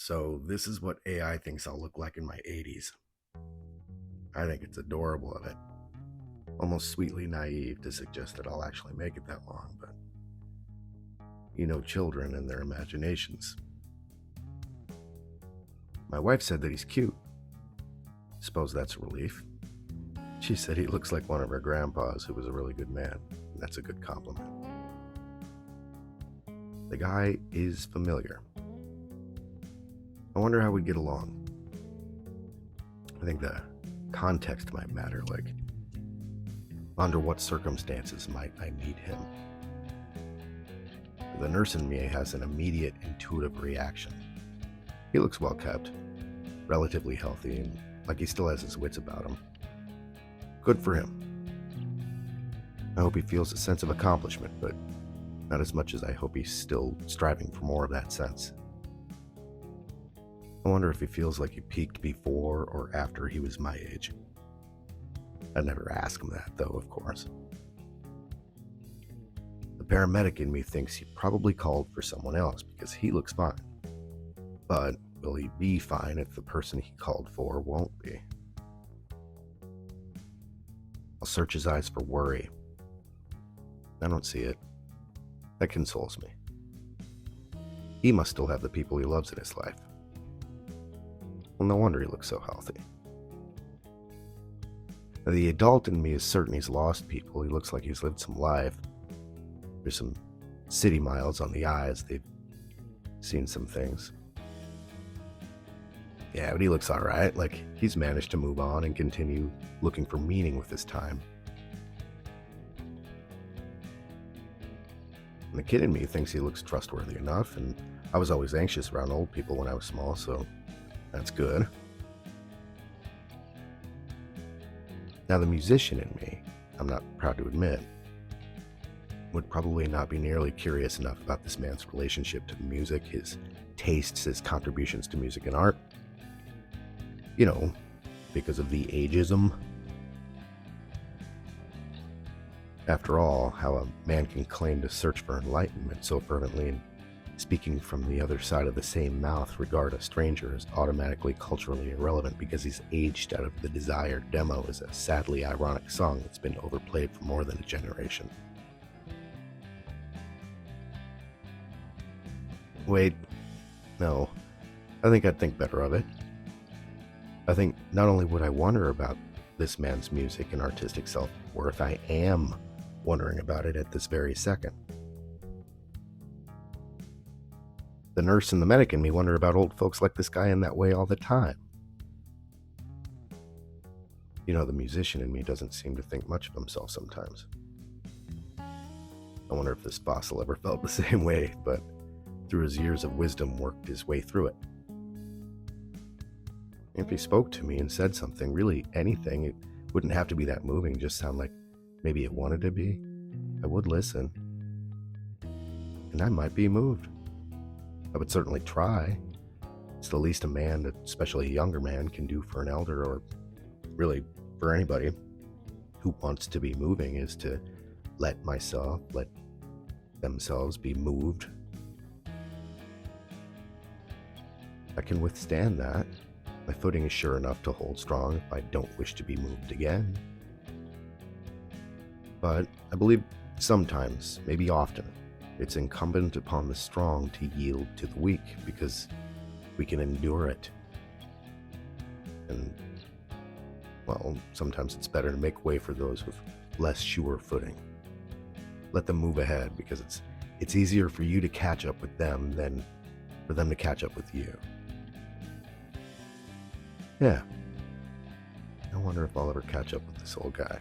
So this is what AI thinks I'll look like in my 80s. I think it's adorable of it. Almost sweetly naive to suggest that I'll actually make it that long, but children and their imaginations. My wife said that he's cute. Suppose that's a relief. She said he looks like one of her grandpas who was a really good man, and that's a good compliment. The guy is familiar. I wonder how we get along. I think the context might matter, like under what circumstances might I need him. The nurse in me has an immediate intuitive reaction. He looks well kept, relatively healthy, and like he still has his wits about him. Good for him. I hope he feels a sense of accomplishment, but not as much as I hope he's still striving for more of that sense. I wonder if he feels like he peaked before or after he was my age. I'd never ask him that, though, of course. The paramedic in me thinks he probably called for someone else because he looks fine. But will he be fine if the person he called for won't be? I'll search his eyes for worry. I don't see it. That consoles me. He must still have the people he loves in his life. Well, no wonder he looks so healthy. Now, the adult in me is certain he's lost people. He looks like he's lived some life. There's some city miles on the eyes. They've seen some things. Yeah, but he looks all right. Like he's managed to move on and continue looking for meaning with his time. And the kid in me thinks he looks trustworthy enough, and I was always anxious around old people when I was small, so that's good. Now, the musician in me, I'm not proud to admit, would probably not be nearly curious enough about this man's relationship to music, his tastes, his contributions to music and art. Because of the ageism. After all, how a man can claim to search for enlightenment so fervently and, speaking from the other side of the same mouth, regard a stranger as automatically culturally irrelevant because he's aged out of the desired demo is a sadly ironic song that's been overplayed for more than a generation. Wait, no. I think I'd think better of it. I think not only would I wonder about this man's music and artistic self-worth, I am wondering about it at this very second. The nurse and the medic in me wonder about old folks like this guy in that way all the time. The musician in me doesn't seem to think much of himself sometimes. I wonder if this fossil ever felt the same way, but through his years of wisdom worked his way through it. If he spoke to me and said something, really anything, it wouldn't have to be that moving, just sound like maybe it wanted to be. I would listen. And I might be moved. I would certainly try. It's the least a man, especially a younger man, can do for an elder, or really for anybody who wants to be moving, is to let themselves be moved. I can withstand that. My footing is sure enough to hold strong if I don't wish to be moved again. But I believe sometimes, maybe often, it's incumbent upon the strong to yield to the weak because we can endure it. And, well, sometimes it's better to make way for those with less sure footing. Let them move ahead because it's easier for you to catch up with them than for them to catch up with you. Yeah. I wonder if I'll ever catch up with this old guy.